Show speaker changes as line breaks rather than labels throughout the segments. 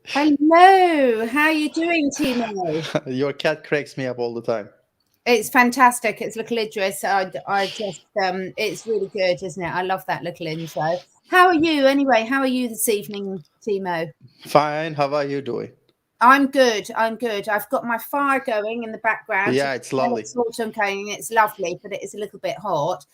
Hello, how are you doing, Timo?
Your cat cracks me up all the time.
It's fantastic. It's little Idris. I just, it's really good, isn't it? I love that little intro. How are you anyway? How are you this evening, Timo?
Fine, how are you doing?
I'm good. I'm good. I've got my fire going in the background.
Yeah, it's lovely.
It's autumn coming. It's lovely, but it is a little bit hot.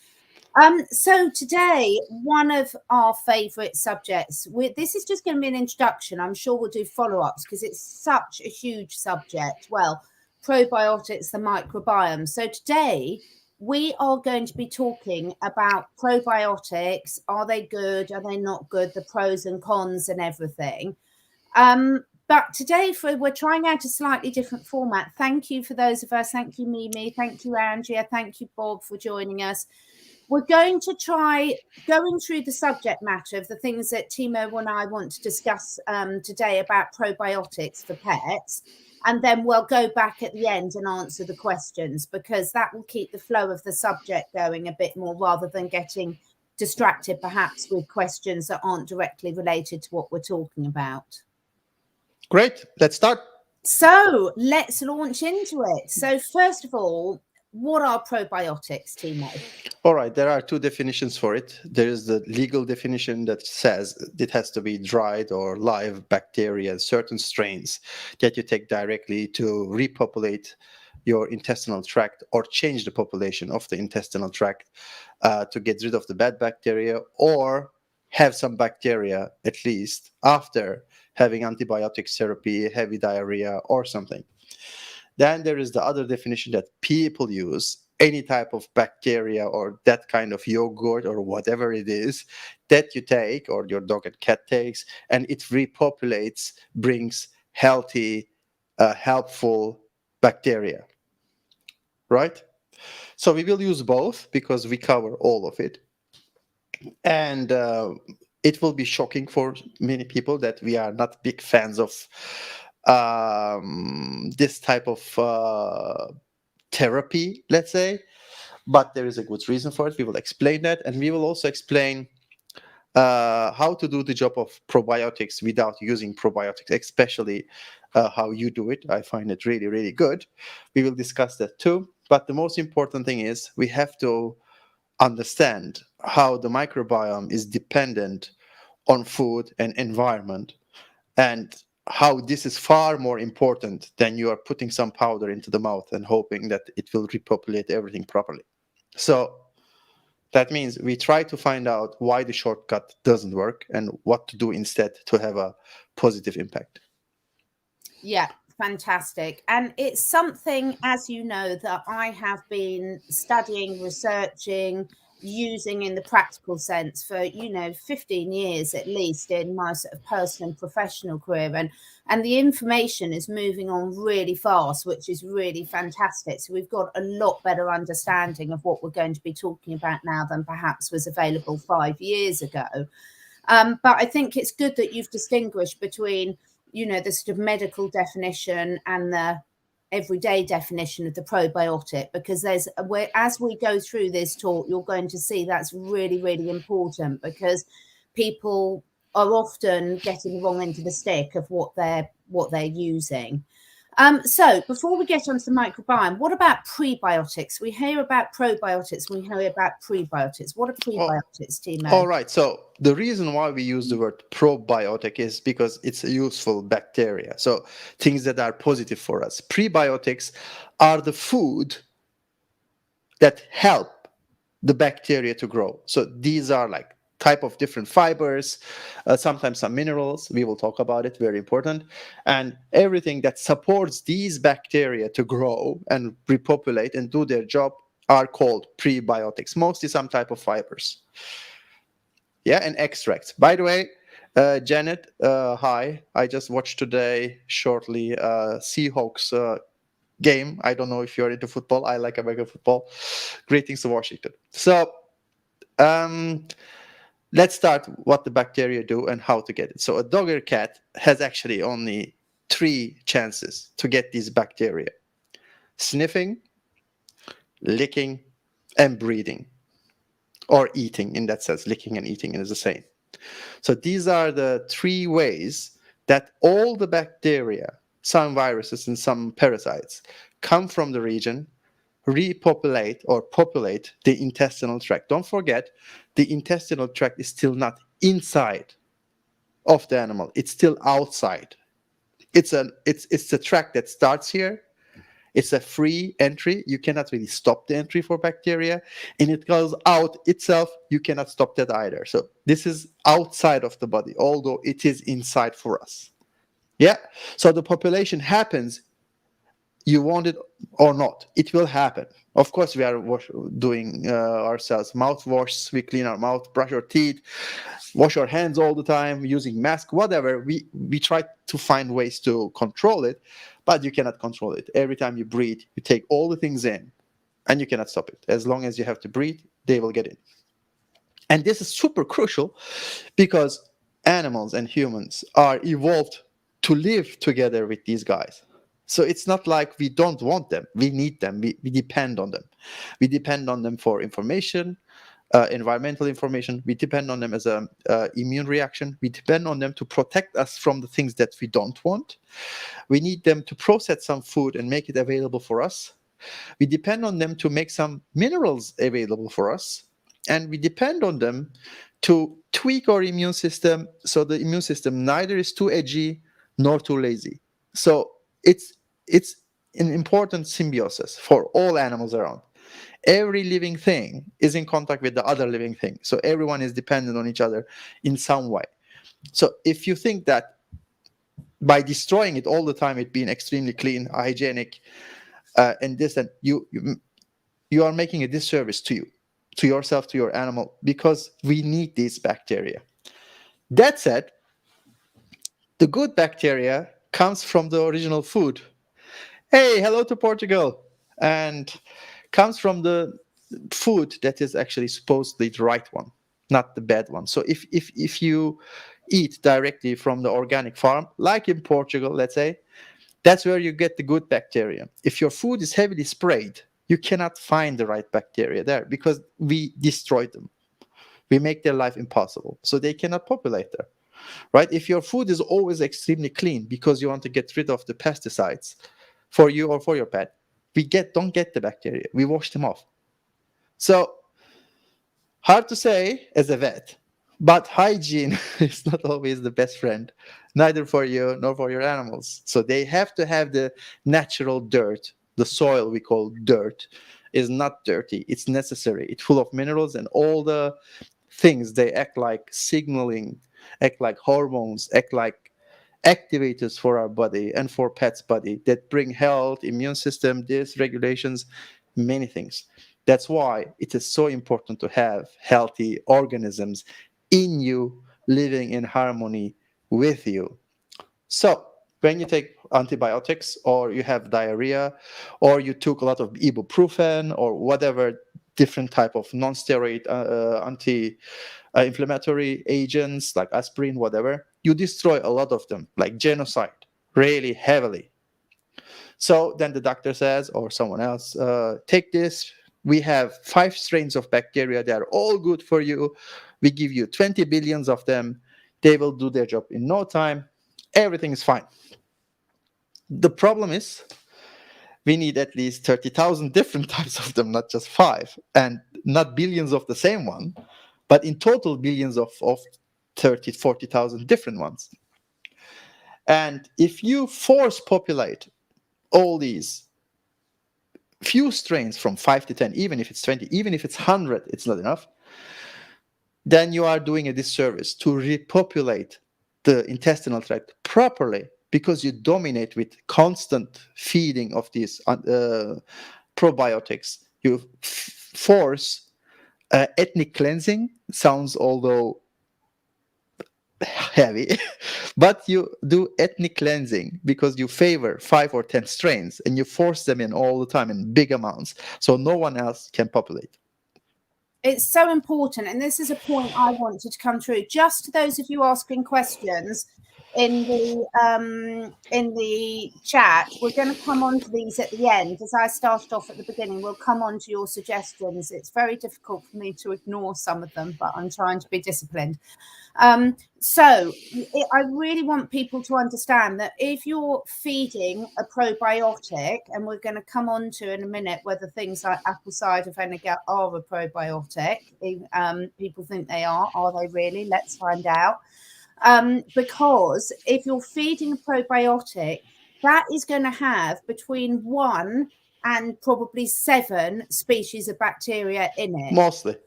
So today, one of our favourite subjects. This is just going to be an introduction. I'm sure we'll do follow-ups because it's such a huge subject. Well, probiotics, the microbiome. So today we are going to be talking about probiotics. Are they good? Are they not good? The pros and cons and everything. But today we're trying out a slightly different format. Thank you for those of us. Thank you, Mimi. Thank you, Andrea. Thank you, Bob, for joining us. We're going to try going through the subject matter of the things that Timo and I want to discuss today about probiotics for pets. And then we'll go back at the end and answer the questions because that will keep the flow of the subject going a bit more rather than getting distracted perhaps with questions that aren't directly related to what we're talking about.
Great, let's start.
So let's launch into it. So, first of all, what are probiotics, Timo?
All right, there are two definitions for it. There is the legal definition that says it has to be dried or live bacteria, certain strains that you take directly to repopulate your intestinal tract or change the population of the intestinal tract to get rid of the bad bacteria or have some bacteria at least after having antibiotics therapy, heavy diarrhea, or something. Then there is the other definition that people use any type of bacteria or that kind of yogurt or whatever it is that you take or your dog and cat takes, and it repopulates, brings healthy, helpful bacteria, right? So we will use both because we cover all of it. And it will be shocking for many people that we are not big fans of this type of therapy, let's say, but there is a good reason for it. We will explain that, and we will also explain how to do the job of probiotics without using probiotics, especially how you do it. I find it really, really good. We will discuss that too. But the most important thing is we have to understand how the microbiome is dependent on food and environment, and how this is far more important than you are putting some powder into the mouth and hoping that it will repopulate everything properly. So that means we try to find out why the shortcut doesn't work and what to do instead to have a positive impact.
Yeah, fantastic. And it's something, as you know, that I have been studying, researching, using in the practical sense for 15 years at least in my sort of personal and professional career, and the information is moving on really fast, which is really fantastic. So we've got a lot better understanding of what we're going to be talking about now than perhaps was available 5 years ago. But I think it's good that you've distinguished between the sort of medical definition and the everyday definition of the probiotic, because as we go through this talk, you're going to see that's really, really important because people are often getting the wrong end of the stick of what they're using. So before we get onto the microbiome, what about prebiotics? We hear about probiotics, we hear about prebiotics. What are
Oh,
prebiotics, Timo?
all right. So the reason why we use the word probiotic is because it's a useful bacteria. So things that are positive for us. Prebiotics are the food that help the bacteria to grow. So these are like type of different fibers, sometimes some minerals. We will talk about it, very important. And everything that supports these bacteria to grow and repopulate and do their job are called prebiotics, mostly some type of fibers. Yeah, and extracts. By the way, Janet, hi. I just watched today shortly Seahawks game. I don't know if you're into football. I like American football. Greetings to Washington. So um, let's start what the bacteria do and how to get it. So a dog or cat has actually only three chances to get these bacteria: sniffing, licking, and breathing, or eating. In that sense, licking and eating is the same. So these are the three ways that all the bacteria, some viruses and some parasites, come from the region, repopulate or populate the intestinal tract. Don't forget, the intestinal tract is still not inside of the animal. It's still outside. It's the tract that starts here. It's a free entry. You cannot really stop the entry for bacteria, and it goes out itself. You cannot stop that either. So this is outside of the body, although it is inside for us. Yeah. So the population happens, you want it or not, it will happen. Of course, we are doing ourselves mouthwash. We clean our mouth, brush our teeth, wash our hands all the time, using mask, whatever. We try to find ways to control it, but you cannot control it. Every time you breathe, you take all the things in, and you cannot stop it. As long as you have to breathe, they will get in. And this is super crucial because animals and humans are evolved to live together with these guys. So it's not like we don't want them. We need them. We depend on them. We depend on them for information, environmental information. We depend on them as an immune reaction. We depend on them to protect us from the things that we don't want. We need them to process some food and make it available for us. We depend on them to make some minerals available for us. And we depend on them to tweak our immune system so the immune system neither is too edgy nor too lazy. So it's an important symbiosis for all animals around. Every living thing is in contact with the other living thing. So everyone is dependent on each other in some way. So if you think that by destroying it all the time, it being extremely clean, hygienic, and this, and you are making a disservice to you, to yourself, to your animal, because we need these bacteria. That said, the good bacteria comes from the original food. Hey, hello to Portugal. And comes from the food that is actually supposedly the right one, not the bad one. So if you eat directly from the organic farm, like in Portugal, let's say, that's where you get the good bacteria. If your food is heavily sprayed, you cannot find the right bacteria there because we destroyed them. We make their life impossible. So they cannot populate there. Right? If your food is always extremely clean because you want to get rid of the pesticides for you or for your pet, don't get the bacteria. We wash them off. So hard to say as a vet, but hygiene is not always the best friend, neither for you nor for your animals. So they have to have the natural dirt. The soil we call dirt is not dirty. It's necessary. It's full of minerals and all the things. They act like signaling, act like hormones, act like activators for our body and for pets' body that bring health, immune system, dysregulations, many things. That's why it is so important to have healthy organisms in you, living in harmony with you. So when you take antibiotics or you have diarrhea or you took a lot of ibuprofen or whatever different type of non-steroid anti-inflammatory agents like aspirin, whatever, you destroy a lot of them, like genocide, really heavily. So then the doctor says, or someone else, take this. We have 5 strains of bacteria. They are all good for you. We give you 20 billions of them. They will do their job in no time. Everything is fine. The problem is we need at least 30,000 different types of them, not just 5, and not billions of the same one, but in total billions of 30, 40,000 different ones. And if you force populate all these few strains from 5 to 10, even if it's 20, even if it's 100, it's not enough, then you are doing a disservice to repopulate the intestinal tract properly, because you dominate with constant feeding of these probiotics. You force ethnic cleansing, sounds although heavy, but you do ethnic cleansing because you favor 5 or 10 strains and you force them in all the time in big amounts so no one else can populate.
It's so important, and this is a point I wanted to come through just to those of you asking questions. in the chat. We're going to come on to these at the end. As I started off at the beginning, we'll come on to your suggestions. It's very difficult for me to ignore some of them, but I'm trying to be disciplined. So I really want people to understand that if you're feeding a probiotic, and we're going to come on to in a minute whether things like apple cider vinegar are a probiotic. People think they are they really? Let's find out. Because if you're feeding a probiotic, that is going to have between 1 and probably 7 species of bacteria in it.
Mostly.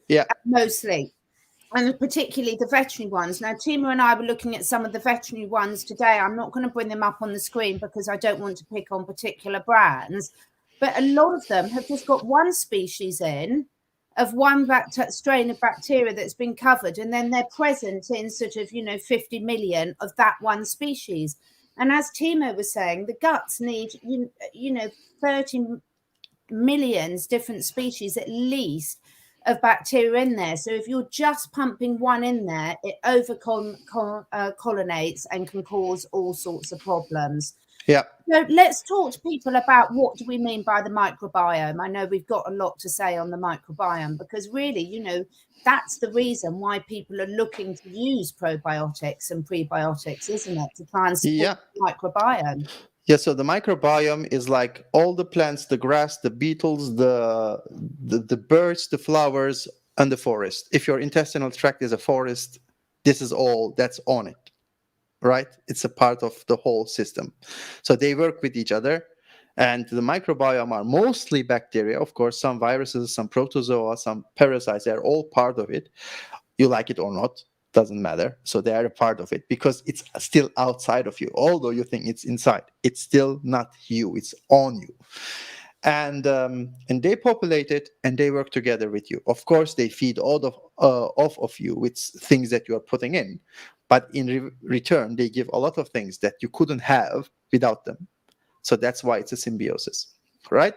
And particularly the veterinary ones. Now, Timo and I were looking at some of the veterinary ones today. I'm not going to bring them up on the screen because I don't want to pick on particular brands, but a lot of them have just got one species in of one strain of bacteria that's been covered, and then they're present in sort of 50 million of that one species. And as Timo was saying, the guts need 30 millions different species at least of bacteria in there. So if you're just pumping one in there, it overcollinates and can cause all sorts of problems.
Yeah.
So let's talk to people about what do we mean by the microbiome. I know we've got a lot to say on the microbiome because really, that's the reason why people are looking to use probiotics and prebiotics, isn't it? To try and support the microbiome.
Yeah, so the microbiome is like all the plants, the grass, the beetles, the birds, the flowers, and the forest. If your intestinal tract is a forest, this is all that's on it, right? It's a part of the whole system. So they work with each other. And the microbiome are mostly bacteria, of course, some viruses, some protozoa, some parasites, they're all part of it. You like it or not, doesn't matter. So they are a part of it because it's still outside of you. Although you think it's inside, it's still not you, it's on you. And they populate it and they work together with you. Of course, they feed all off of you with things that you are putting in. But in return, they give a lot of things that you couldn't have without them. So that's why it's a symbiosis, right?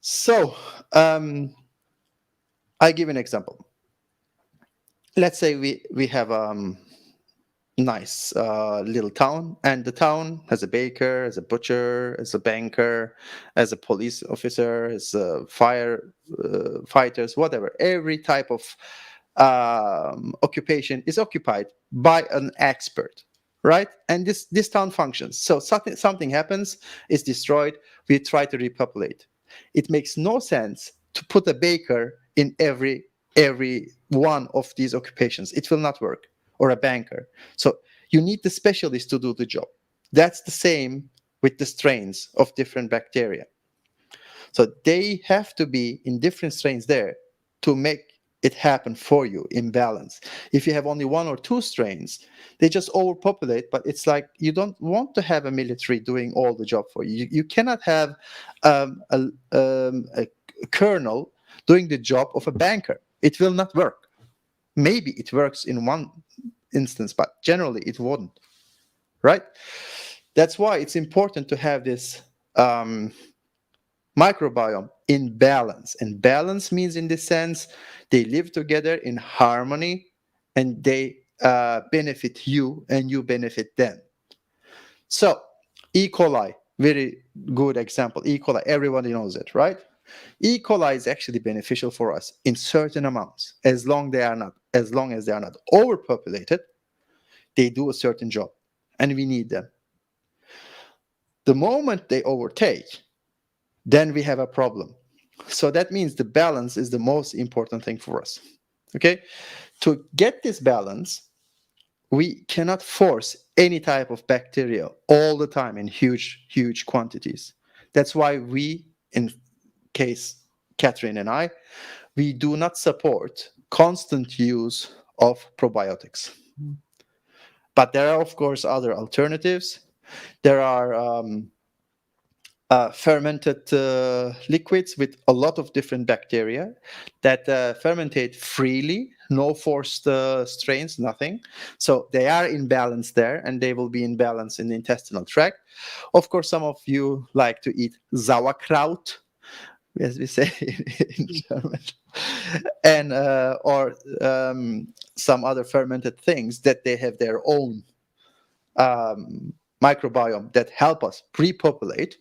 So I give an example. Let's say we have a nice little town, and the town has a baker, has a butcher, has a banker, has a police officer, has a fighters, whatever. Every type of occupation is occupied by an expert, right? And this town functions. So something happens, it's destroyed, we try to repopulate. It makes no sense to put a baker in every one of these occupations. It will not work. Or a banker. So you need the specialist to do the job. That's the same with the strains of different bacteria. So they have to be in different strains there to make it happen for you in balance. If you have only 1 or 2 strains, they just overpopulate, but it's like you don't want to have a military doing all the job for you. You cannot have a colonel doing the job of a banker. It will not work. Maybe it works in one instance, but generally it wouldn't, right? That's why it's important to have this microbiome in balance. And balance means, in this sense, they live together in harmony and they benefit you and you benefit them. So E. coli, very good example. E. coli, everybody knows it, right? E. coli is actually beneficial for us in certain amounts, as long as they are not overpopulated. They do a certain job, and we need them. The moment they overtake, then we have a problem. So that means the balance is the most important thing for us. Okay, to get this balance, we cannot force any type of bacteria all the time in huge quantities. That's why we, in case Catherine and I, we do not support constant use of probiotics. But there are, of course, other alternatives. There are fermented liquids with a lot of different bacteria that fermentate freely, no forced strains, nothing. So they are in balance there, and they will be in balance in the intestinal tract. Of course, some of you like to eat Sauerkraut, as we say in German, and or some other fermented things that they have their own microbiome that help us repopulate.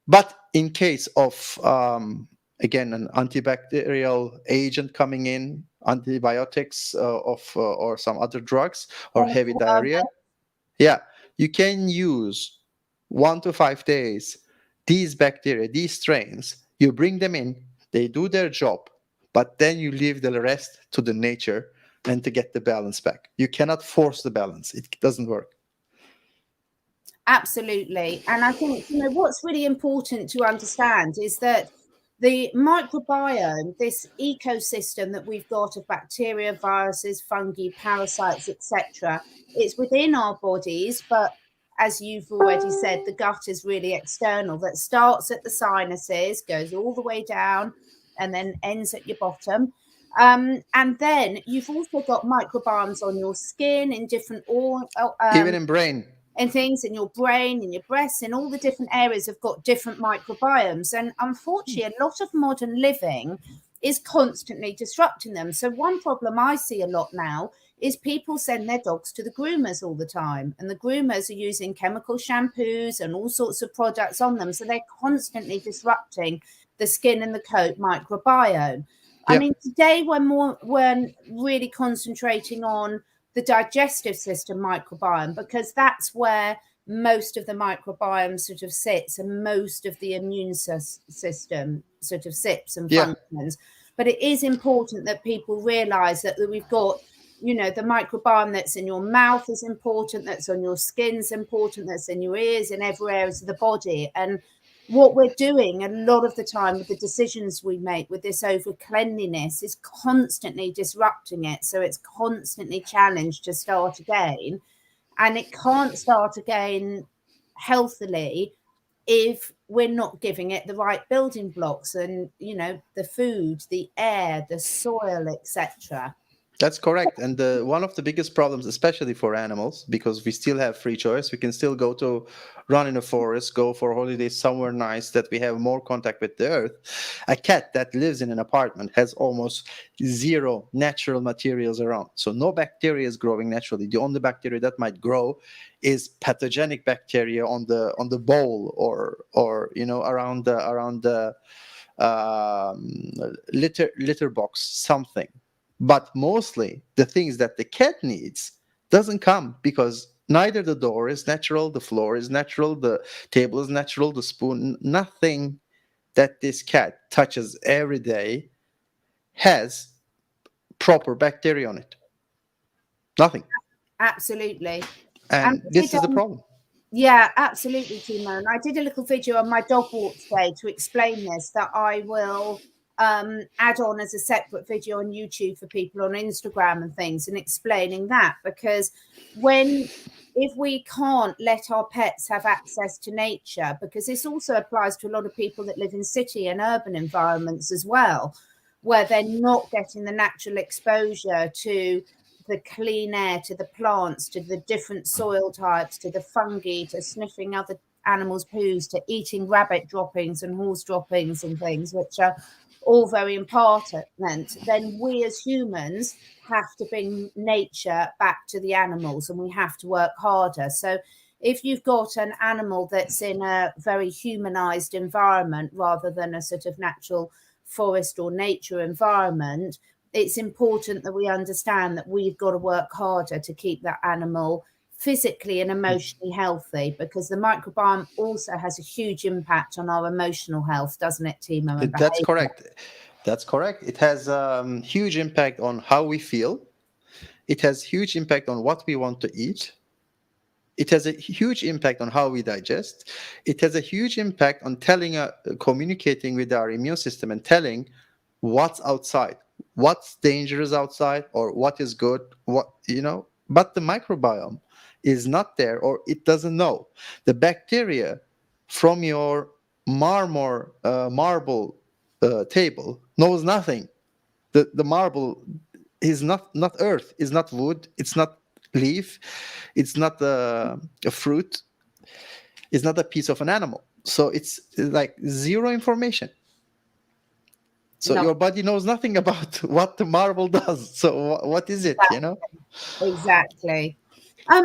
But in case of again an antibacterial agent coming in, antibiotics or some other drugs or heavy diarrhea, yeah, you can use 1 to 5 days these bacteria, these strains. You bring them in, they do their job, but then you leave the rest to the nature and to get the balance back. You cannot force the balance; it doesn't work.
Absolutely. And I think, what's really important to understand is that the microbiome, this ecosystem that we've got of bacteria, viruses, fungi, parasites, etc., it's within our bodies, but as you've already said, the gut is really external, that starts at the sinuses, goes all the way down, and then ends at your bottom. And then you've also got microbiomes on your skin in different
Even in brain.
and things in your brain, in your breasts, in all the different areas have got different microbiomes. And unfortunately, a lot of modern living is constantly disrupting them. So one problem I see a lot now is people send their dogs to the groomers all the time, and the groomers are using chemical shampoos and all sorts of products on them. So they're constantly disrupting the skin and the coat microbiome. I mean, today we're really concentrating on the digestive system microbiome, because that's where most of the microbiome sort of sits and most of the immune system sort of sits and functions. But it is important that people realize that we've got, the microbiome that's in your mouth is important, that's on your skin is important, that's in your ears, in every area of the body. And what we're doing a lot of the time with the decisions we make with this over cleanliness is constantly disrupting it. So it's constantly challenged to start again, and it can't start again healthily if we're not giving it the right building blocks and, the food, the air, the soil, etc.
That's correct. And one of the biggest problems, especially for animals, because we still have free choice, we can still go to run in a forest, go for holidays somewhere nice that we have more contact with the earth. A cat that lives in an apartment has almost zero natural materials around. So no bacteria is growing naturally. The only bacteria that might grow is pathogenic bacteria on the bowl or around the litter box, something. But mostly the things that the cat needs doesn't come, because neither the door is natural, the floor is natural, the table is natural, the spoon, nothing that this cat touches every day has proper bacteria on it. Nothing.
Absolutely.
And this is the problem.
Yeah, absolutely, Timo. And I did a little video on my dog walk today to explain this, that I will add on as a separate video on YouTube for people on Instagram and things, and explaining that, because if we can't let our pets have access to nature, because this also applies to a lot of people that live in city and urban environments as well, where they're not getting the natural exposure to the clean air, to the plants, to the different soil types, to the fungi, to sniffing other animals' poos, to eating rabbit droppings and horse droppings and things, which are all very important, then we as humans have to bring nature back to the animals, and we have to work harder. So if you've got an animal that's in a very humanized environment rather than a sort of natural forest or nature environment, it's important that we understand that we've got to work harder to keep that animal physically and emotionally healthy, because the microbiome also has a huge impact on our emotional health, doesn't it, Timo?
That's correct. That's correct. It has huge impact on how we feel. It has huge impact on what we want to eat. It has a huge impact on how we digest. It has a huge impact on communicating with our immune system and telling what's outside, what's dangerous outside, or what is good, But the microbiome is not there, or it doesn't know. The bacteria from your marble table knows nothing. The marble is not earth, is not wood, it's not leaf, it's not a fruit, it's not a piece of an animal. So it's like zero information. So your body knows nothing about what the marble does. So what is it,
Exactly.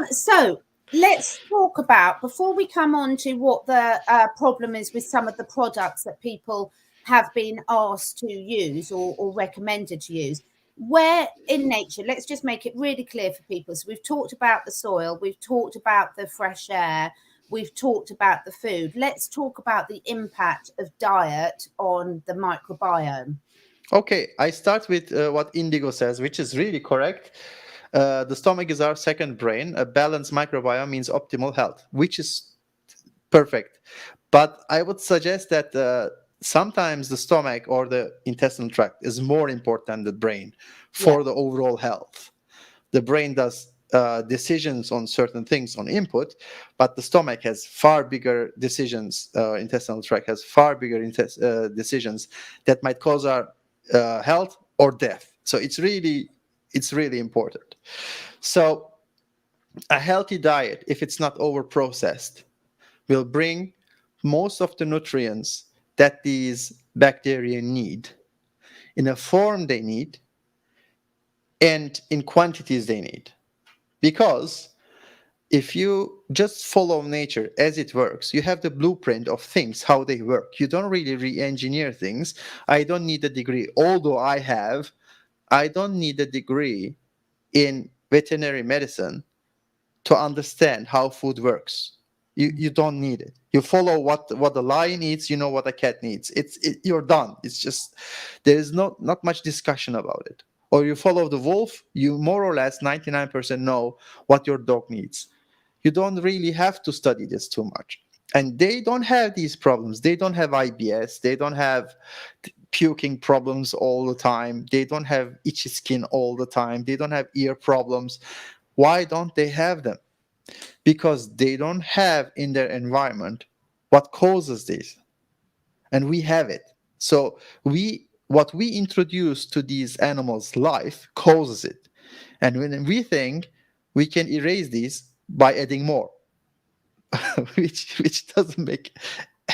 So let's talk about, before we come on to what the problem is with some of the products that people have been asked to use or recommended to use, where in nature, let's just make it really clear for people. So we've talked about the soil, we've talked about the fresh air, we've talked about the food. Let's talk about the impact of diet on the microbiome.
Okay, I start with what Indigo says, which is really correct. The stomach is our second brain. A balanced microbiome means optimal health, which is perfect. But I would suggest that sometimes the stomach or the intestinal tract is more important than the brain
Yeah.
for the overall health. The brain does decisions on certain things on input, but the stomach has far bigger decisions. Intestinal tract has far bigger decisions that might cause our health or death. So it's really important. So a healthy diet, if it's not over processed, will bring most of the nutrients that these bacteria need in a form they need and in quantities they need. Because if you just follow nature as it works, you have the blueprint of things, how they work. You don't really re-engineer things. I don't need a degree, although I don't need a degree in veterinary medicine to understand how food works. You don't need it. You follow what the lion eats, you know what a cat needs. You're done. It's just there is not much discussion about it. Or you follow the wolf, you more or less 99% know what your dog needs. You don't really have to study this too much. And they don't have these problems. They don't have IBS. They don't have puking problems all the time. They don't have itchy skin all the time. They don't have ear problems. Why don't they have them? Because they don't have in their environment what causes this, and we have it. So what we introduce to these animals life causes it, and when we think we can erase these by adding more, which doesn't make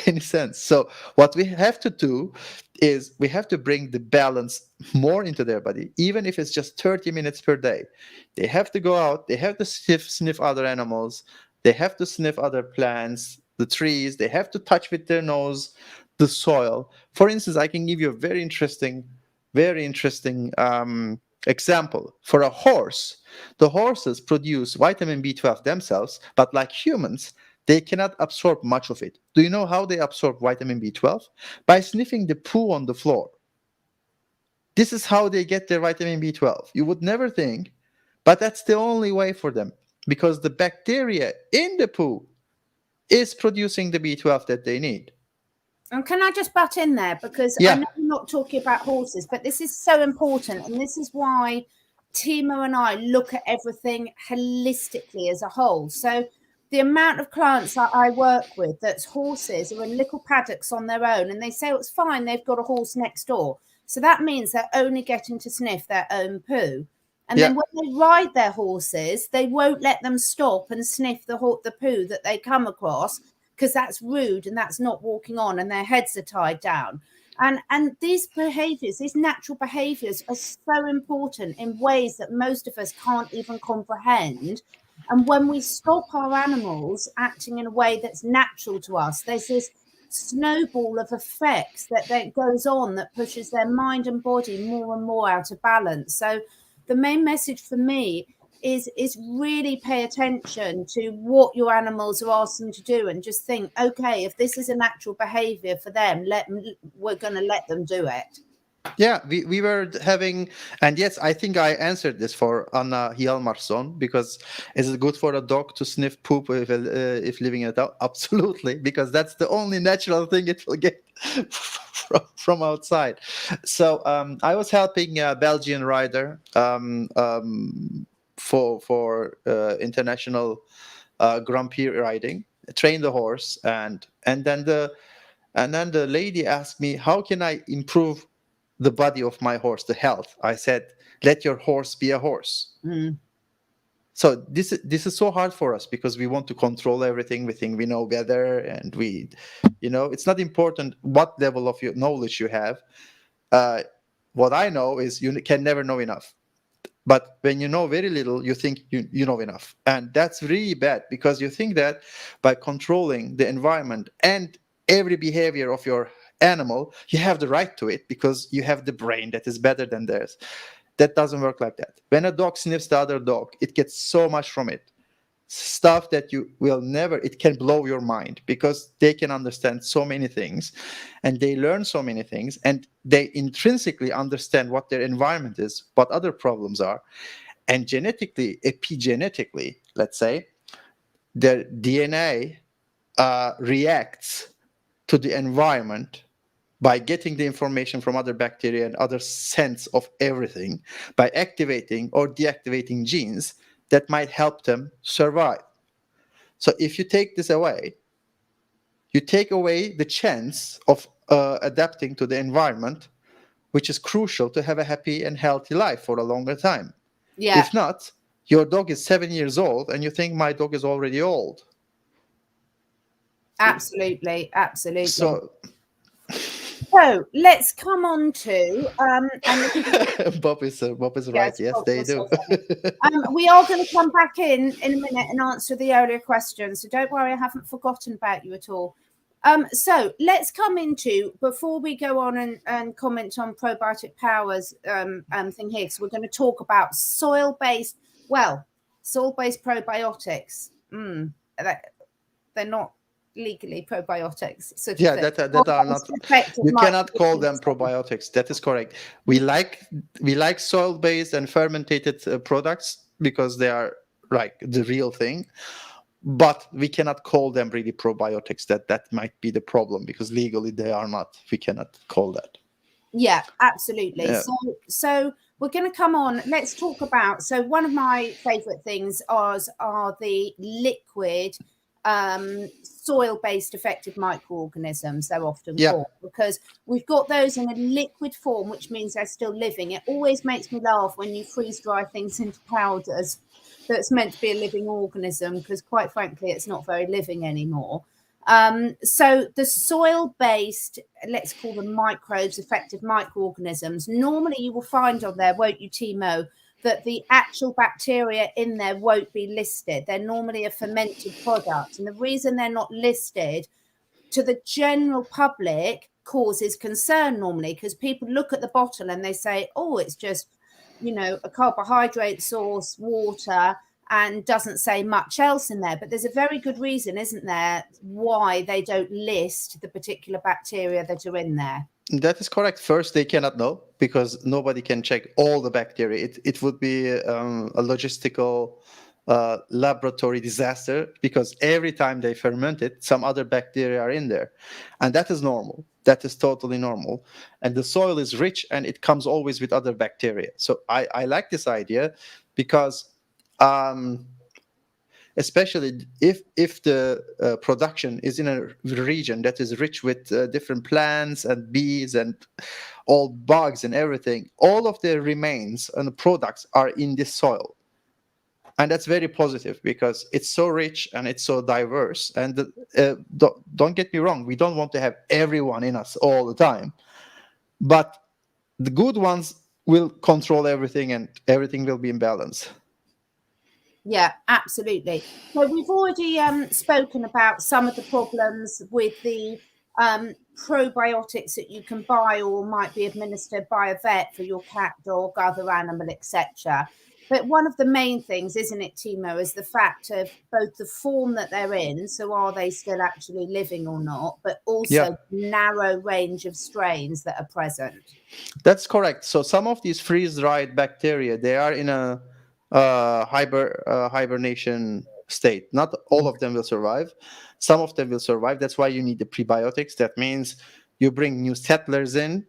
any sense. So what we have to do is we have to bring the balance more into their body, even if it's just 30 minutes per day. They have to go out, they have to sniff other animals, they have to sniff other plants, the trees, they have to touch with their nose the soil. For instance, I can give you a very interesting example. For a horse, the horses produce vitamin B12 themselves, but like humans, they cannot absorb much of it. Do you know how they absorb vitamin B12? By sniffing the poo on the floor. This is how they get their vitamin B12. You would never think, but that's the only way for them, because the bacteria in the poo is producing the B12 that they need.
And can I just butt in there? Because I
Yeah,
know we're not talking about horses, but this is so important. And this is why Timo and I look at everything holistically as a whole. So the amount of clients that I work with that's horses are in little paddocks on their own, and they say, oh, it's fine, they've got a horse next door. So that means they're only getting to sniff their own poo. And
yeah,
then when they ride their horses, they won't let them stop and sniff the poo that they come across, because that's rude and that's not walking on, and their heads are tied down. And these behaviors, these natural behaviors, are so important in ways that most of us can't even comprehend. And when we stop our animals acting in a way that's natural to us, there's this snowball of effects that goes on, that pushes their mind and body more and more out of balance. So the main message for me is really pay attention to what your animals are asking to do, and just think, okay, if this is a natural behavior for them, we're going to let them do it.
yeah. We were having, and yes, I think I answered this for Anna Hjalmarsson, because is it good for a dog to sniff poop if living it out? Absolutely, because that's the only natural thing it will get from outside. So I was helping a Belgian rider for international Grand Prix riding, train the horse, and then the lady asked me, how can I improve the body of my horse, the health? I said, let your horse be a horse.
Mm.
So this is so hard for us, because we want to control everything. We think we know better, and it's not important what level of your knowledge you have. What I know is you can never know enough. But when you know very little, you think you know enough. And that's really bad, because you think that by controlling the environment and every behavior of your animal, you have the right to it because you have the brain that is better than theirs. That doesn't work like that. When a dog sniffs the other dog, it gets so much from it. Stuff that you will never, it can blow your mind, because they can understand so many things and they learn so many things, and they intrinsically understand what their environment is, what other problems are. And genetically, epigenetically, let's say, their DNA reacts to the environment by getting the information from other bacteria and other sense of everything, by activating or deactivating genes that might help them survive. So if you take this away, you take away the chance of adapting to the environment, which is crucial to have a happy and healthy life for a longer time.
Yeah,
If not, your dog is 7 years old and you think my dog is already old.
absolutely, absolutely.
So
So let's come on to and
Bob is right.
yes,
Yes,
Bob
they
will say
do.
something. We are going to come back in a minute and answer the earlier questions. So don't worry, I haven't forgotten about you at all. So let's come into, before we go on and comment on probiotic powers thing here, because we're going to talk about soil-based probiotics. They're not legally probiotics, sort of
Yeah,
thing.
that are not.
Effective
You cannot call them
microorganisms.
probiotics. That is correct. We like soil-based and fermented products because they are like the real thing, but we cannot call them really probiotics. That might be the problem, because legally they are not. We cannot call that.
Yeah, absolutely.
Yeah.
So we're going to come on. Let's talk about. So one of my favorite things are the liquid soil-based effective microorganisms. They're often
Yeah.
called, because we've got those in a liquid form, which means they're still living. It always makes me laugh when you freeze dry things into powders that's meant to be a living organism, because quite frankly, it's not very living anymore. So the soil-based, let's call them microbes, effective microorganisms, normally you will find on there, won't you, Timo, that the actual bacteria in there won't be listed. They're normally a fermented product. And the reason they're not listed to the general public causes concern normally, because people look at the bottle and they say, oh, it's just, a carbohydrate source, water, and doesn't say much else in there. But there's a very good reason, isn't there, why they don't list the particular bacteria that are in there.
That is correct. First, they cannot know, because nobody can check all the bacteria. It would be a logistical laboratory disaster, because every time they ferment it, some other bacteria are in there. And that is normal. That is totally normal. And the soil is rich and it comes always with other bacteria. So I like this idea, because especially if the production is in a region that is rich with different plants and bees and all bugs and everything, all of the remains and the products are in this soil. And that's very positive, because it's so rich and it's so diverse. And don't get me wrong, we don't want to have everyone in us all the time, but the good ones will control everything and everything will be in balance.
Yeah, absolutely. So we've already spoken about some of the problems with the probiotics that you can buy or might be administered by a vet for your cat, dog, other animal, etc. But one of the main things, isn't it, Timo, is the fact of both the form that they're in, so are they still actually living or not, but
Yeah,
also narrow range of strains that are present.
that's correct. So some of these freeze-dried bacteria, they are in a hibernation state. Not all of them will survive. Some of them will survive. That's why you need the prebiotics. That means you bring new settlers in,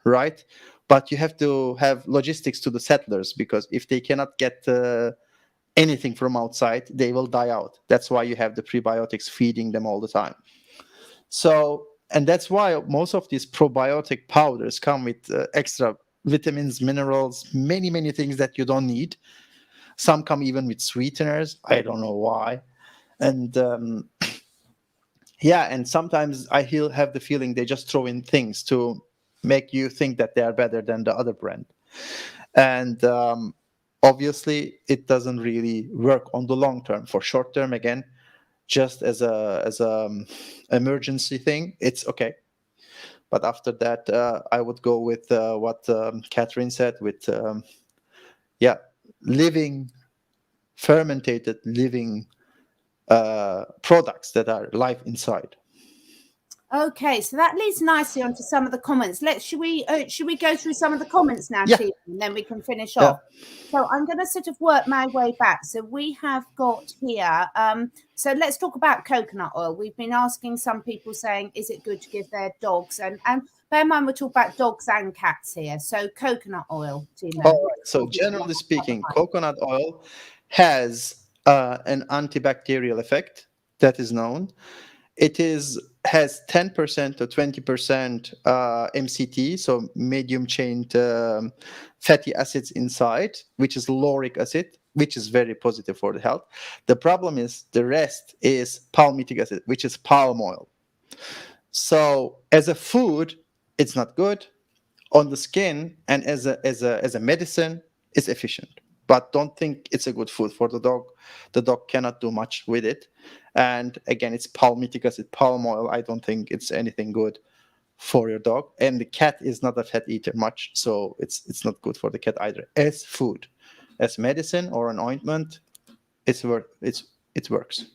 right? But you have to have logistics to the settlers, because if they cannot get anything from outside, they will die out. That's why you have the prebiotics feeding them all the time. So, and that's why most of these probiotic powders come with extra vitamins, minerals, many things that you don't need. Some come even with sweeteners. I don't know why. And yeah, and sometimes I have the feeling they just throw in things to make you think that they are better than the other brand. And Obviously, it doesn't really work on the long term. For short term, again, just as a emergency thing, it's okay. But after that, I would go with what Catherine said, with yeah, living fermented living products that are live inside.
Okay, so that leads nicely onto some of the comments. Should we go through some of the comments now,
Yeah.
Timo, and then we can finish
Yeah.
off. So I'm going to sort of work my way back. So we have got here. So let's talk about coconut oil. We've been asking some people saying, is it good to give their dogs? And bear in mind, we're talking about dogs and cats here. So coconut oil, Timo.
All right. So generally speaking, coconut oil has an antibacterial effect that is known. It has 10% or 20% MCT, so medium chained fatty acids inside, which is lauric acid, which is very positive for the health. The problem is the rest is palmitic acid, which is palm oil. So as a food, it's not good. On the skin and as a medicine, it's efficient. But don't think it's a good food for the dog. The dog cannot do much with it. And again, it's palmitic acid, palm oil. I don't think it's anything good for your dog. And the cat is not a fat eater much, so it's not good for the cat either. As food, as medicine or an ointment, it works.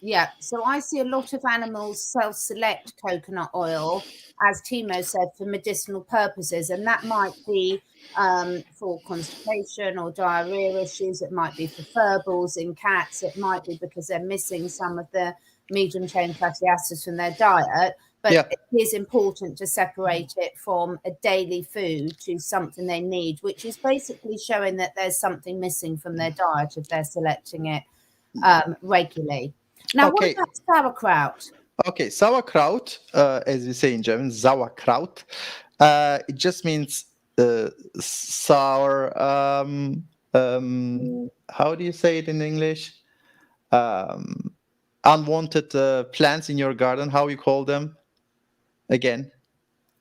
Yeah, so I see a lot of animals self-select coconut oil, as Timo said, for medicinal purposes, and that might be for constipation or diarrhea issues. It might be for fur balls in cats. It might be because they're missing some of the medium-chain fatty acids from their diet. But
Yeah.
it is important to separate it from a daily food to something they need, which is basically showing that there's something missing from their diet if they're selecting it regularly. Now,
Okay.
what about sauerkraut?
Okay, sauerkraut, as we say in German, Sauerkraut, it just means sour. How do you say it in English? Um, Unwanted plants in your garden. How you call them? Again,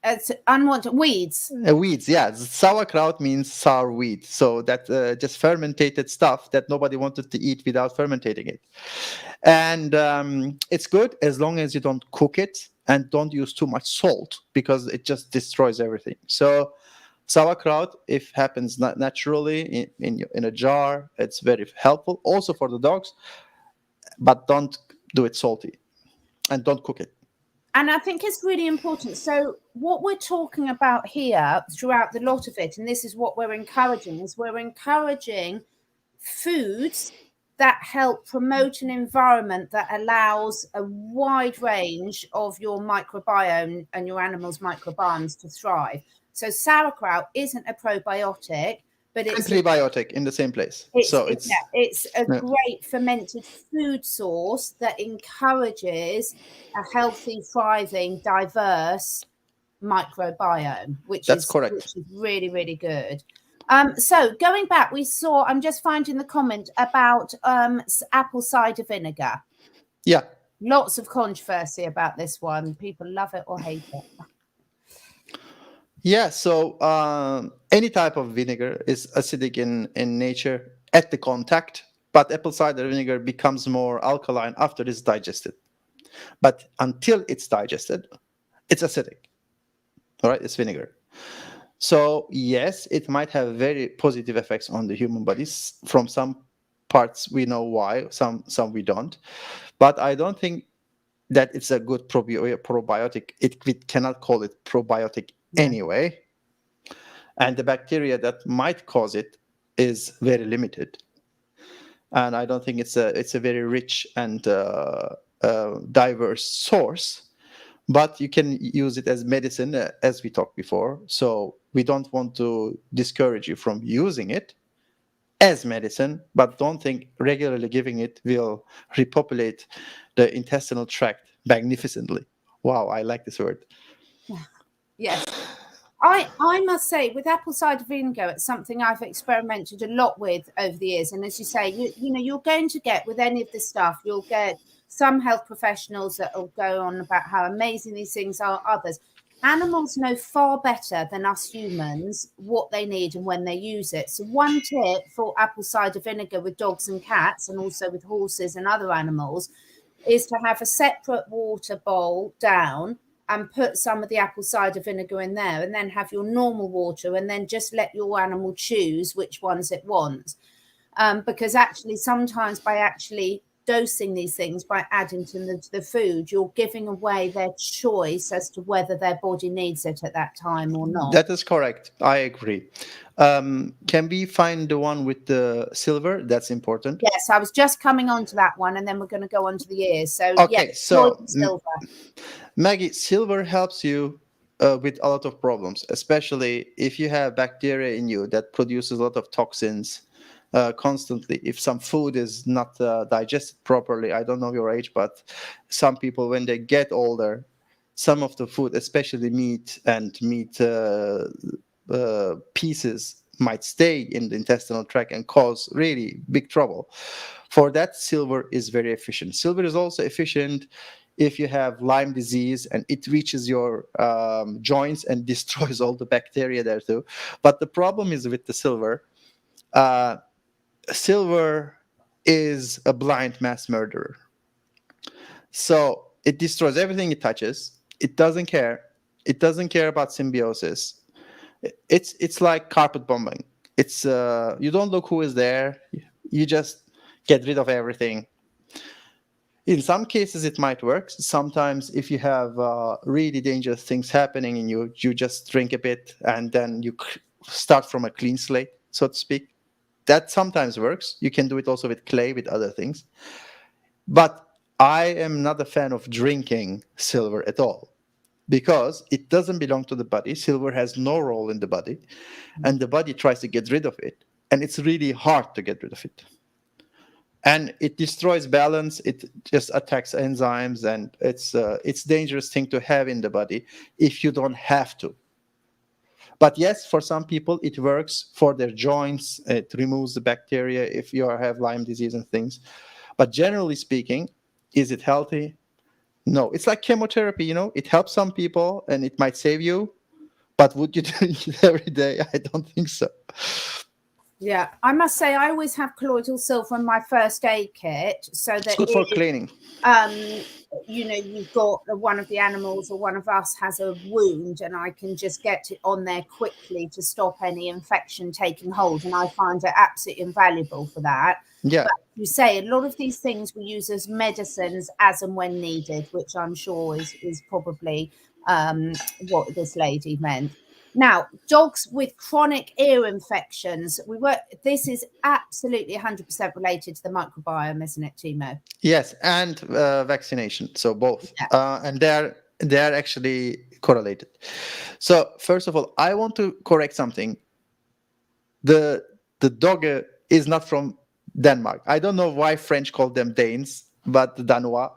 It's unwanted weeds.
weeds. Yeah, sauerkraut means sour weed. So that just fermented stuff that nobody wanted to eat without fermenting it. And it's good as long as you don't cook it and don't use too much salt, because it just destroys everything. So sauerkraut, if happens naturally in a jar, it's very helpful also for the dogs, but don't do it salty and don't cook it.
And I think it's really important. So what we're talking about here throughout the lot of it, and this is what we're encouraging, is we're encouraging foods that help promote an environment that allows a wide range of your microbiome and your animal's microbiomes to thrive. So sauerkraut isn't a probiotic, but it's
a prebiotic in the same place.
It's a great fermented food source that encourages a healthy, thriving, diverse microbiome, which is
correct.
Which is really, really good. So going back, I'm just finding the comment about apple cider vinegar.
Yeah.
Lots of controversy about this one. People love it or hate it.
Yeah, so any type of vinegar is acidic in nature at the contact, but apple cider vinegar becomes more alkaline after it's digested. But until it's digested, it's acidic. All right, it's vinegar. So yes, it might have very positive effects on the human bodies. From some parts we know why, some we don't. But I don't think that it's a good probiotic. We cannot call it probiotic anyway. And the bacteria that might cause it is very limited. And I don't think it's a very rich and diverse source. But you can use it as medicine, as we talked before. So we don't want to discourage you from using it as medicine, but don't think regularly giving it will repopulate the intestinal tract magnificently. Wow, I like this word.
Yes. I must say, with apple cider vinegar, it's something I've experimented a lot with over the years. And as you say, you're going to get with any of this stuff, you'll get some health professionals that will go on about how amazing these things are, others. Animals know far better than us humans what they need and when they use it. So, one tip for apple cider vinegar with dogs and cats, and also with horses and other animals, is to have a separate water bowl down and put some of the apple cider vinegar in there, and then have your normal water, and then just let your animal choose which ones it wants. Because actually, sometimes by actually dosing these things, by adding to the food, you're giving away their choice as to whether their body needs it at that time or not.
That is correct. I agree. Can we find the one with the silver? That's important.
Yes, I was just coming on to that one, and then we're going to go on to the ears. So,
Okay,
yes,
so
silver.
Maggie, silver helps you with a lot of problems, especially if you have bacteria in you that produces a lot of toxins constantly. If some food is not digested properly, I don't know your age, but some people, when they get older, some of the food, especially meat and meat pieces, might stay in the intestinal tract and cause really big trouble. For that, silver is very efficient. Silver is also efficient if you have Lyme disease and it reaches your joints and destroys all the bacteria there too. But the problem is with the silver. Uh, Silver is a blind mass murderer. So it destroys everything it touches. It doesn't care. It doesn't care about symbiosis. It's like carpet bombing. It's you don't look who is there. You just get rid of everything. In some cases, it might work. Sometimes, if you have really dangerous things happening in you, you just drink a bit and then you start from a clean slate, so to speak. That sometimes works. You can do it also with clay, with other things. But I am not a fan of drinking silver at all because it doesn't belong to the body. Silver has no role in the body, and the body tries to get rid of it. And it's really hard to get rid of it. And it destroys balance. It just attacks enzymes, and it's dangerous thing to have in the body if you don't have to. But yes, for some people it works for their joints. It removes the bacteria if you have Lyme disease and things. But generally speaking, is it healthy? No. It's like chemotherapy. It helps some people and it might save you. But would you do it every day? I don't think so.
Yeah, I must say I always have colloidal silver in my first aid kit, so
It's
that
good for cleaning.
You've got one of the animals or one of us has a wound, and I can just get it on there quickly to stop any infection taking hold, and I find it absolutely invaluable for that.
Yeah.
But you say a lot of these things we use as medicines as and when needed, which I'm sure is probably what this lady meant. Now, dogs with chronic ear infections, this is absolutely 100% related to the microbiome, isn't it, Timo?
Yes, and vaccination. So both,
Yeah.
and they're actually correlated. So first of all, I want to correct something. The dog is not from Denmark. I don't know why French call them Danes, but Danois,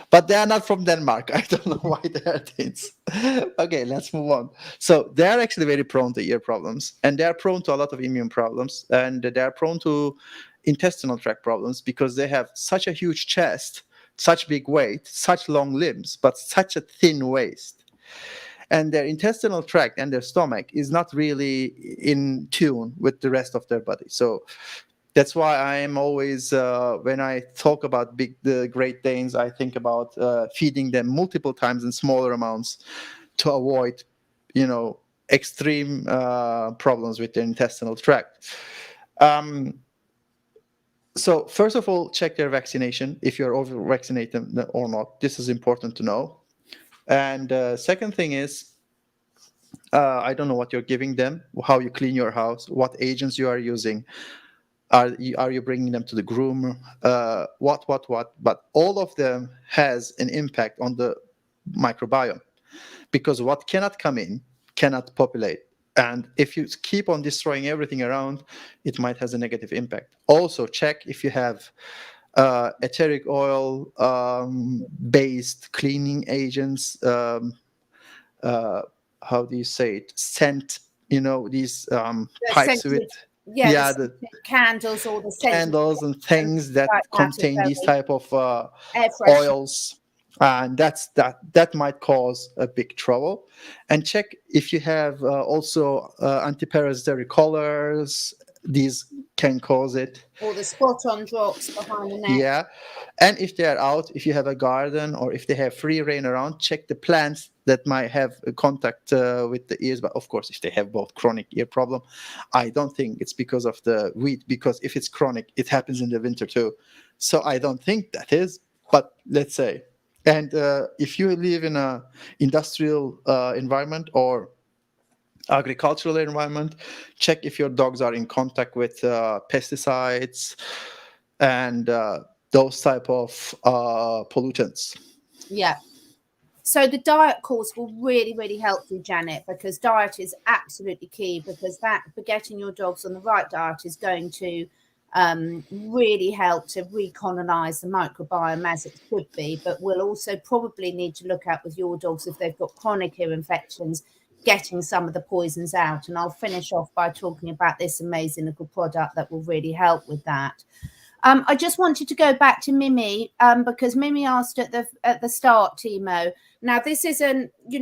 but they are not from Denmark. I don't know why they are Danes. Okay, let's move on. So they are actually very prone to ear problems, and they are prone to a lot of immune problems, and they are prone to intestinal tract problems because they have such a huge chest, such big weight, such long limbs, but such a thin waist. And their intestinal tract and their stomach is not really in tune with the rest of their body. So that's why I am always, when I talk about the Great Danes, I think about feeding them multiple times in smaller amounts to avoid, extreme problems with their intestinal tract. So first of all, check their vaccination, if you're over vaccinated or not. This is important to know. And second thing is, I don't know what you're giving them, how you clean your house, what agents you are using. Are you bringing them to the groomer? What? But all of them has an impact on the microbiome, because what cannot come in cannot populate. And if you keep on destroying everything around, it might has a negative impact. Also, check if you have etheric oil based cleaning agents. How do you say it? Scent. These pipes with
The
the
scented candles or the scented
candles and things that
like that are
contain these
very
type of
air fresh.
oils. and that might cause a big trouble. And check if you have also antiparasitary collars. These can cause it.
Or the spot on drops behind the neck.
Yeah. And if they are out, if you have a garden or if they have free rain around, check the plants that might have a contact with the ears. But of course, if they have both chronic ear problem, I don't think it's because of the wheat, because if it's chronic, it happens in the winter too. So I don't think that is, but let's say. And if you live in a industrial environment or agricultural environment, check if your dogs are in contact with pesticides and those type of pollutants.
Yeah. So the diet course will really, really help you, Janet, because diet is absolutely key, because that for getting your dogs on the right diet is going to really help to recolonize the microbiome as it should be. But we'll also probably need to look at with your dogs, if they've got chronic ear infections, getting some of the poisons out. And I'll finish off by talking about this amazing little product that will really help with that. I just wanted to go back to Mimi because Mimi asked at the start, Timo. Now, this isn't, we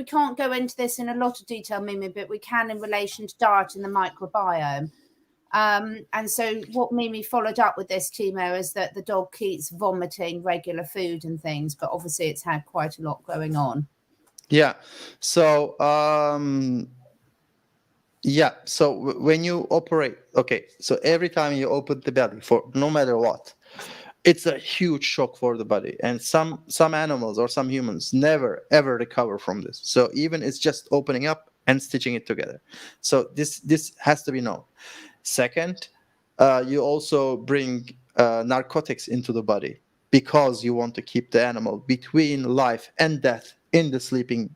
can't go into this in a lot of detail, Mimi, but we can in relation to diet and the microbiome. And so what Mimi followed up with this, Timo, is that the dog keeps vomiting regular food and things, but obviously it's had quite a lot going on.
Yeah. So, when you operate, okay, so every time you open the belly, for no matter what, it's a huge shock for the body. And some animals or some humans never ever recover from this. So even it's just opening up and stitching it together. So this has to be known. Second, you also bring narcotics into the body because you want to keep the animal between life and death in the sleeping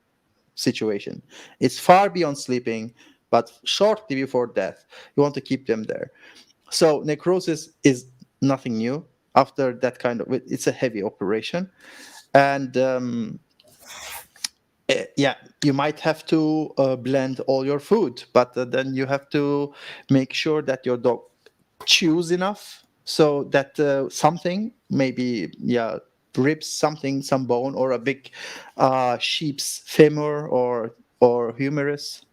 situation. It's far beyond sleeping, but shortly before death, you want to keep them there. So necrosis is nothing new. After that kind of, it's a heavy operation, and you might have to blend all your food, but then you have to make sure that your dog chews enough so that something, maybe ribs, some bone, or a big sheep's femur or humerus,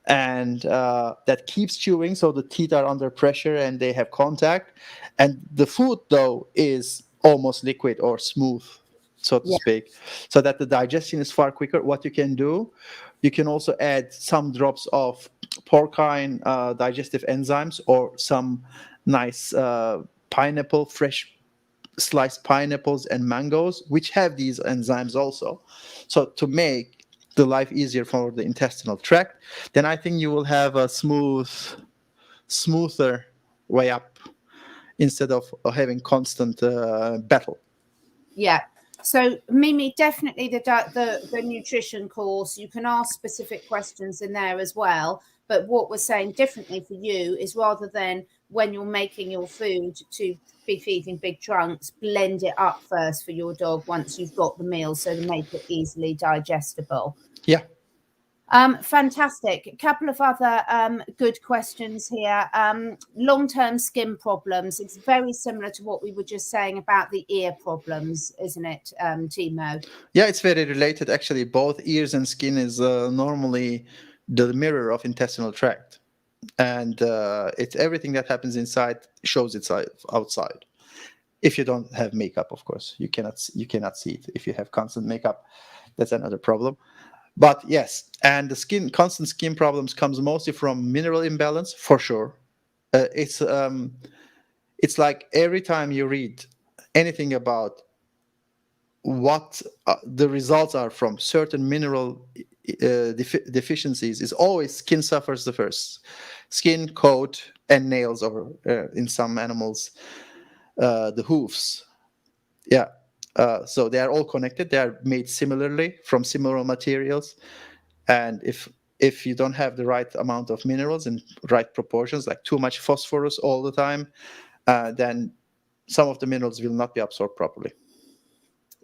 and that keeps chewing, so the teeth are under pressure and they have contact, and the food though is almost liquid or smooth, so to speak, so that the digestion is far quicker. What you can do, you can also add some drops of porcine digestive enzymes or some nice pineapple, fresh sliced pineapples and mangoes, which have these enzymes also, so to make the life easier for the intestinal tract. Then I think you will have a smoother way up instead of having constant battle.
Yeah. So Mimi, definitely the nutrition course, you can ask specific questions in there as well. But what we're saying differently for you is, rather than when you're making your food to be feeding big chunks, blend it up first for your dog once you've got the meal, so to make it easily digestible.
Yeah.
Fantastic. A couple of other good questions here. Long-term skin problems. It's very similar to what we were just saying about the ear problems, isn't it, Timo?
Yeah, it's very related. Actually, both ears and skin is normally the mirror of intestinal tract, and it's everything that happens inside shows itself outside. If you don't have makeup, of course, you cannot see it. If you have constant makeup, that's another problem. But yes, and the constant skin problems comes mostly from mineral imbalance, for sure. It's like every time you read anything about what the results are from certain mineral deficiencies, is always skin suffers the first. Skin, coat, and nails, or in some animals, the hoofs. Yeah. So they are all connected. They are made similarly from similar materials. And if you don't have the right amount of minerals in right proportions, like too much phosphorus all the time, then some of the minerals will not be absorbed properly.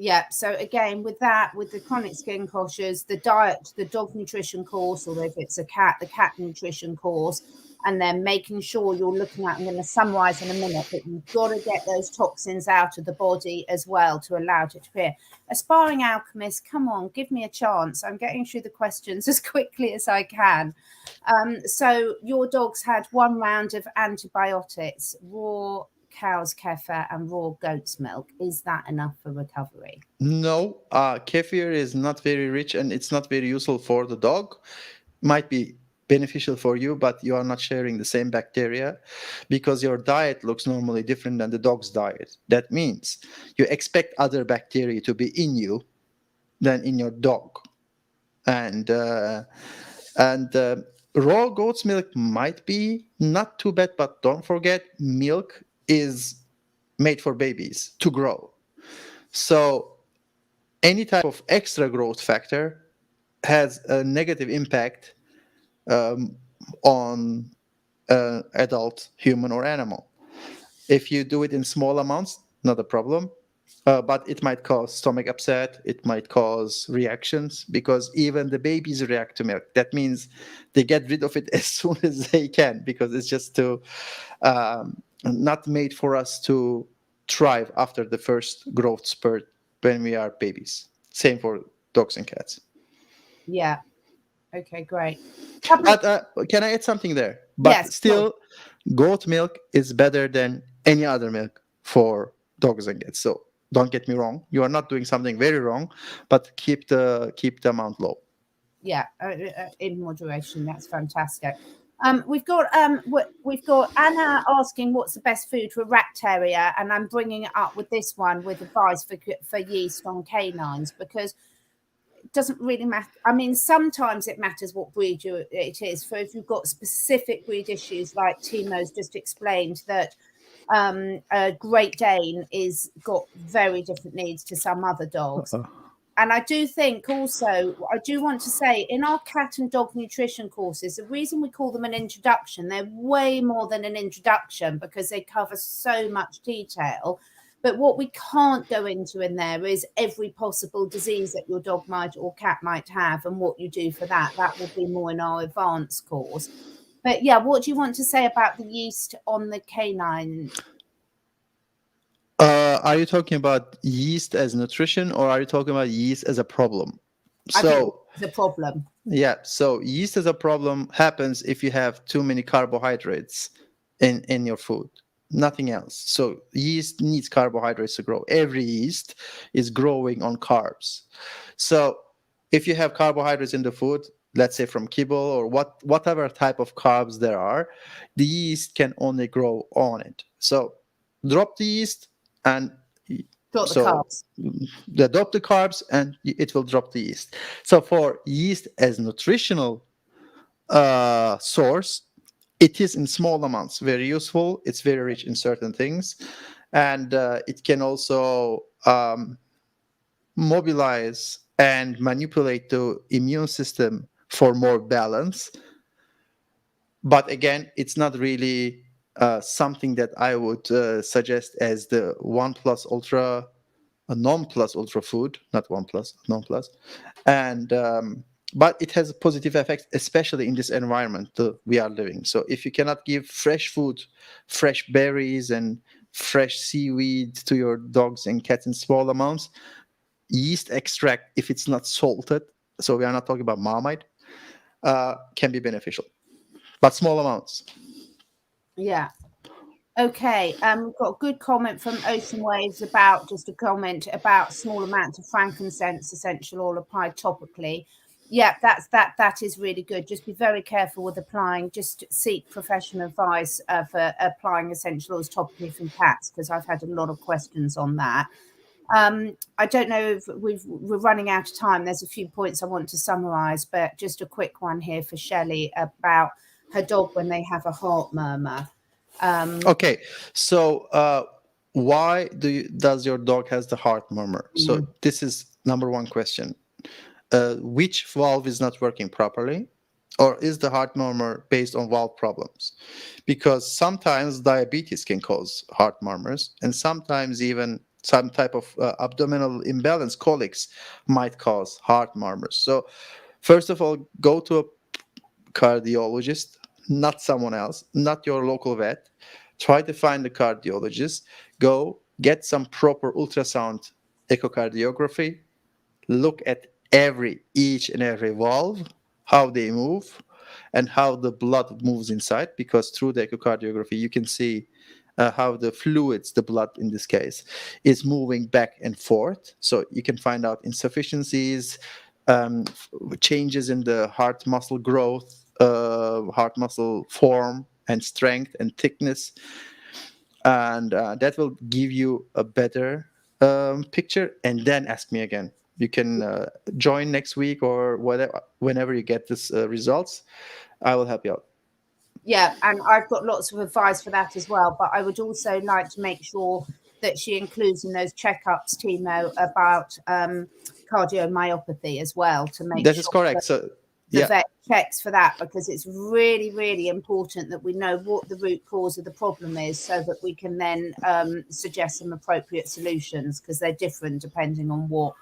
Yeah. So again, with the chronic skin conditions, the diet, the dog nutrition course, or if it's a cat, the cat nutrition course, and then making sure you're looking at, I'm going to summarize in a minute, but you've got to get those toxins out of the body as well to allow it to appear. Aspiring alchemist, come on, give me a chance. I'm getting through the questions as quickly as I can. So your dogs had 1 round of antibiotics, raw cow's kefir and raw goat's milk. Is that enough for recovery?
No, kefir is not very rich and it's not very useful for the dog. Might be beneficial for you, but you are not sharing the same bacteria because your diet looks normally different than the dog's diet. That means you expect other bacteria to be in you than in your dog. And raw goat's milk might be not too bad, but don't forget milk is made for babies to grow. So any type of extra growth factor has a negative impact on adult human or animal. If you do it in small amounts, not a problem. But it might cause stomach upset. It might cause reactions because even the babies react to milk. That means they get rid of it as soon as they can because it's just too not made for us to thrive after the first growth spurt when we are babies. Same for dogs and cats.
Yeah. Okay, great.
But can I add something there? But
yes,
still, goat milk is better than any other milk for dogs and cats. So don't get me wrong. You are not doing something very wrong, but keep the amount low.
Yeah, in moderation. That's fantastic. We've got Anna asking what's the best food for a rat terrier, and I'm bringing it up with this one with advice for yeast on canines because it doesn't really matter. I mean, sometimes it matters what breed it is. For if you've got specific breed issues, like Timo's just explained that a Great Dane is got very different needs to some other dogs. And I do think also, I do want to say in our cat and dog nutrition courses, the reason we call them an introduction, they're way more than an introduction because they cover so much detail. But what we can't go into in there is every possible disease that your dog might or cat might have and what you do for that. That will be more in our advanced course. But yeah, what do you want to say about the yeast on the canine?
Are you talking about yeast as nutrition or are you talking about yeast as a problem?
I think the problem.
Yeah. So yeast as a problem happens if you have too many carbohydrates in your food. Nothing else. So yeast needs carbohydrates to grow. Every yeast is growing on carbs. So if you have carbohydrates in the food, let's say from kibble or whatever type of carbs there are, the yeast can only grow on it. So drop the yeast and
drop the carbs.
Drop the carbs and it will drop the yeast. So for yeast as nutritional source, it is in small amounts very useful. It's very rich in certain things, and it can also mobilize and manipulate the immune system for more balance. But again, it's not really something that I would suggest as the one plus ultra, a non plus ultra food, not one plus, non plus, and but it has a positive effect, especially in this environment we are living. So if you cannot give fresh food, fresh berries and fresh seaweed to your dogs and cats in small amounts, yeast extract, if it's not salted, so we are not talking about Marmite, can be beneficial, but small amounts.
Yeah. Okay, we've got a good comment from Ocean Waves about just a comment about small amounts of frankincense essential oil applied topically. Yeah, that is really good. Just be very careful with applying. Just seek professional advice for applying essential oils topically from cats because I've had a lot of questions on that. I don't know if we're running out of time. There's a few points I want to summarize, but just a quick one here for Shelley about her dog when they have a heart murmur.
Okay, so why does your dog has the heart murmur? So this is number one question. Which valve is not working properly, or is the heart murmur based on valve problems? Because sometimes diabetes can cause heart murmurs, and sometimes even some type of abdominal imbalance, colics, might cause heart murmurs. So first of all, go to a cardiologist, not someone else, not your local vet. Try to find a cardiologist. Go get some proper ultrasound echocardiography. Look at each and every valve, how they move, and how the blood moves inside. Because through the echocardiography, you can see how the fluids, the blood in this case, is moving back and forth. So you can find out insufficiencies, changes in the heart muscle growth, heart muscle form and strength and thickness, and that will give you a better picture. And then ask me again. You can join next week or whatever, whenever you get this results. I will help you out.
Yeah, and I've got lots of advice for that as well. But I would also like to make sure that she includes in those checkups, Timo, about cardiomyopathy as well, to make
That
sure
is correct. So
the
yeah,
vet checks for that, because it's really, really important that we know what the root cause of the problem is, so that we can then suggest some appropriate solutions, because they're different depending on what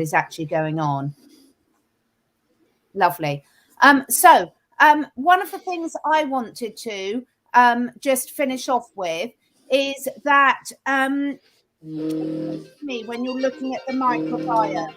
is actually going on. Lovely. So one of the things I wanted to just finish off with is that me, when you're looking at the microbiome,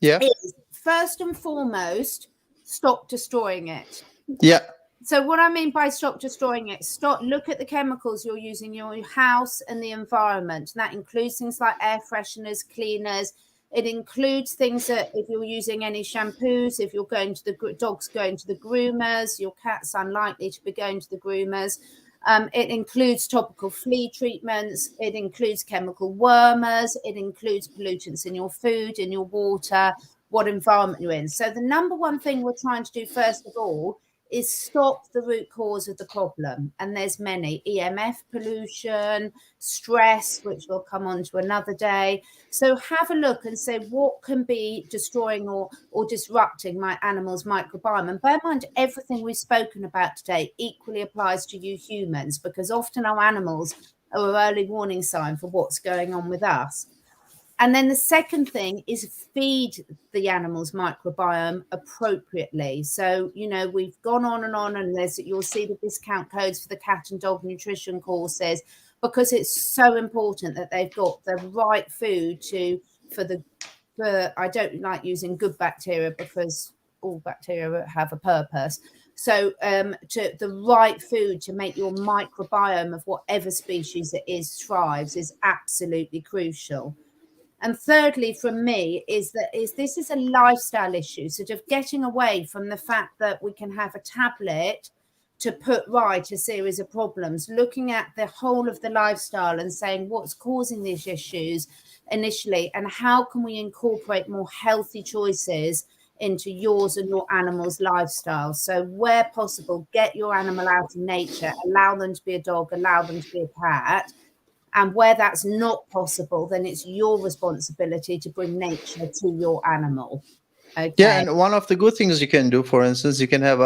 yeah,
is first and foremost stop destroying it.
yeah.
So what I mean by stop destroying it, look at the chemicals you're using in your house and the environment. And that includes things like air fresheners, cleaners. It includes things that if you're using any shampoos, if you're going to the dog's going to the groomers, your cat's unlikely to be going to the groomers. It includes topical flea treatments. It includes chemical wormers. It includes pollutants in your food, in your water, what environment you're in. So the number one thing we're trying to do first of all is stop the root cause of the problem. And there's many: EMF pollution, stress, which we'll come on to another day. So have a look and say, what can be destroying or disrupting my animal's microbiome? And bear in mind, everything we've spoken about today equally applies to you humans, because often our animals are an early warning sign for what's going on with us. And then the second thing is feed the animal's microbiome appropriately. So, we've gone on, and you'll see the discount codes for the cat and dog nutrition courses, because it's so important that they've got the right food for I don't like using good bacteria, because all bacteria have a purpose. So to the right food to make your microbiome of whatever species it is thrives is absolutely crucial. And thirdly, from me, is this is a lifestyle issue, sort of getting away from the fact that we can have a tablet to put right a series of problems, looking at the whole of the lifestyle and saying what's causing these issues initially, and how can we incorporate more healthy choices into yours and your animal's lifestyle. So where possible, get your animal out in nature, allow them to be a dog, allow them to be a cat. And where that's not possible, then it's your responsibility to bring nature to your animal. Okay.
Yeah, and one of the good things you can do, for instance, you can have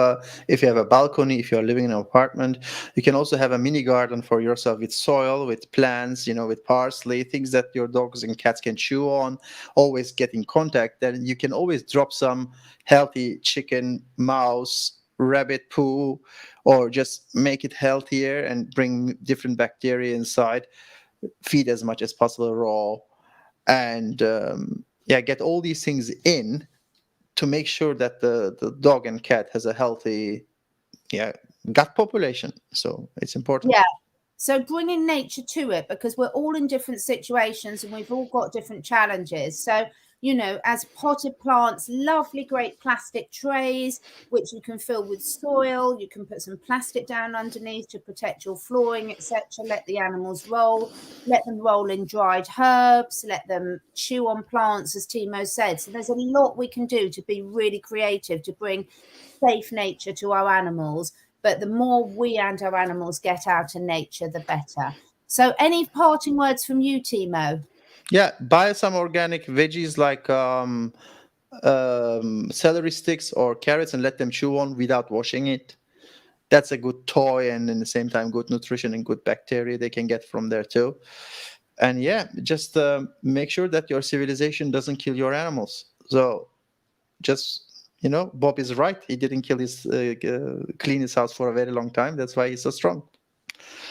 if you have a balcony, if you're living in an apartment, you can also have a mini garden for yourself with soil, with plants, with parsley, things that your dogs and cats can chew on, always get in contact. Then you can always drop some healthy chicken, mouse, rabbit poo, or just make it healthier and bring different bacteria inside. Feed as much as possible raw, and get all these things in to make sure that the dog and cat has a healthy gut population. So it's important.
Yeah. So bringing nature to it, because we're all in different situations and we've all got different challenges. So, as potted plants, lovely, great plastic trays, which you can fill with soil. You can put some plastic down underneath to protect your flooring, etc. Let the animals roll. Let them roll in dried herbs. Let them chew on plants, as Timo said. So there's a lot we can do to be really creative, to bring safe nature to our animals. But the more we and our animals get out in nature, the better. So any parting words from you, Timo?
Yeah, buy some organic veggies like celery sticks or carrots and let them chew on without washing it. That's a good toy, and in the same time good nutrition and good bacteria they can get from there too. And just make sure that your civilization doesn't kill your animals. So just Bob is right. He didn't clean his house for a very long time. That's why he's so strong.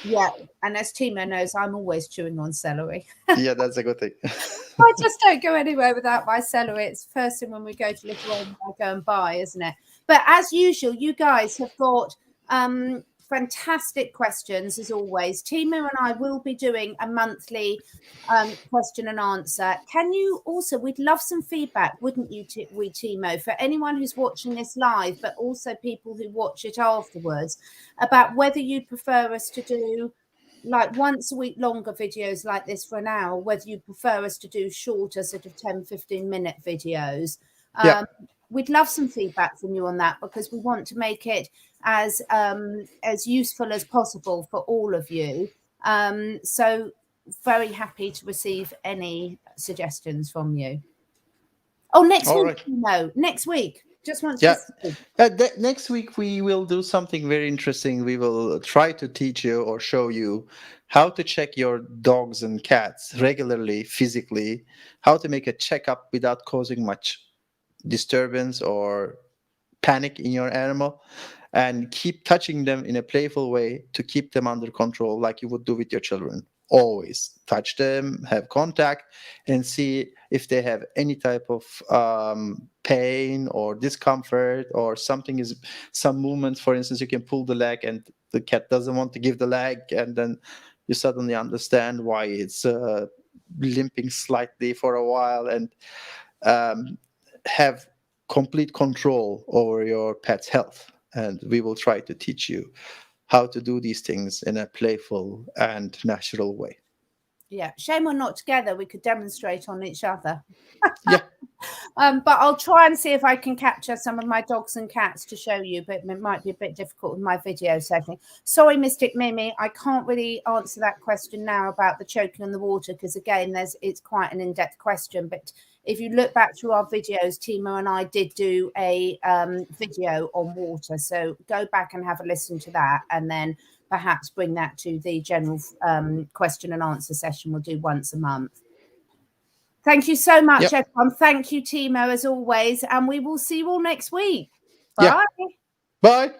Yeah, and as Timo knows, I'm always chewing on celery.
Yeah, that's a good thing.
I just don't go anywhere without my celery. It's the first thing when we go to Lithuania, I go and buy, isn't it? But as usual, you guys have got fantastic questions as always. Timo and I will be doing a monthly question and answer. Can you also, we'd love some feedback, wouldn't you, Timo, for anyone who's watching this live, but also people who watch it afterwards, about whether you'd prefer us to do like once a week longer videos like this for an hour, whether you prefer us to do shorter sort of 10-15 minute videos. We'd love some feedback from you on that, because we want to make it as useful as possible for all of you. So very happy to receive any suggestions from you. Oh, next
All
week,
right.
no, next week. Just want
Yeah.
to
Next week we will do something very interesting. We will try to teach you or show you how to check your dogs and cats regularly, physically, how to make a checkup without causing much disturbance or panic in your animal, and keep touching them in a playful way to keep them under control, like you would do with your children. Always touch them, have contact, and see if they have any type of pain or discomfort, or some movement. For instance, you can pull the leg and the cat doesn't want to give the leg, and then you suddenly understand why it's limping slightly for a while, and have complete control over your pet's health. And we will try to teach you how to do these things in a playful and natural way.
Yeah, shame we're not together. We could demonstrate on each other.
Yeah.
But I'll try and see if I can capture some of my dogs and cats to show you, but it might be a bit difficult with my video setting. Sorry, Mystic Mimi, I can't really answer that question now about the choking on the water, because again, it's quite an in-depth question. But if you look back through our videos, Timo and I did do a video on water, so go back and have a listen to that, and then perhaps bring that to the general question and answer session we'll do once a month. Thank you so much, everyone. Thank you, Timo, as always. And we will see you all next week. Bye.
Bye.